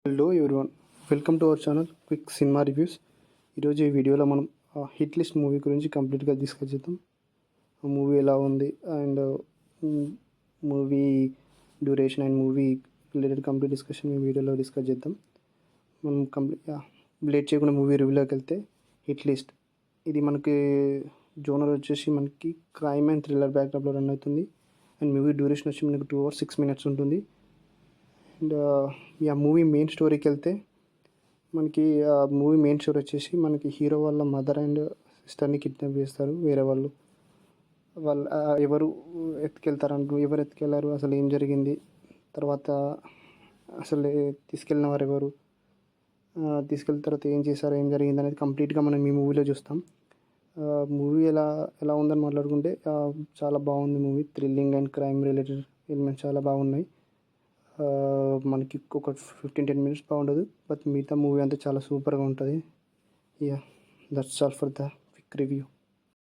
Hello everyone, welcome to our channel quick cinema reviews. ఈరోజు ఈ వీడియోలో మనం హిట్ లిస్ట్ మూవీ గురించి కంప్లీట్గా డిస్కస్ చేద్దాం. ఆ మూవీ ఎలా ఉంది and movie duration and movie related complete discussion ఈ వీడియోలో డిస్కస్ చేద్దాం. మనం లేట్ చేయకుండా మూవీ రివ్యూలోకి వెళ్తే హిట్ లిస్ట్ ఇది మనకి జోనర్ వచ్చేసి మనకి క్రైమ్ అండ్ థ్రిల్లర్ బ్యాక్డ్రాప్లో రన్ అవుతుంది. అండ్ మూవీ డ్యూరేషన్ వచ్చి మనకి 2 hours 6 minutes ఉంటుంది. అండ్ మూవీ మెయిన్ స్టోరీకి వెళ్తే మనకి మూవీ మెయిన్ స్టోరీ వచ్చేసి మనకి హీరో వాళ్ళ మదర్ అండ్ సిస్టర్ని కిడ్నాప్ చేస్తారు వేరే వాళ్ళు. ఎవరు ఎవరు ఎత్తుకెళ్ళారు, అసలు ఏం జరిగింది, తర్వాత అసలు తీసుకెళ్ళిన వారు ఎవరు, తీసుకెళ్ళిన తర్వాత ఏం చేశారు, ఏం జరిగింది అనేది కంప్లీట్గా మనం ఈ మూవీలో చూస్తాం. మూవీ ఎలా ఎలా ఉందని మాట్లాడుకుంటే చాలా బాగుంది movie. Thrilling and crime related elements చాలా బాగున్నాయి. మనకి ఒక 15-10 minutes బాగుండదు, బట్ మిగతా మూవీ అంతా చాలా సూపర్గా ఉంటుంది. That's all for the quick review.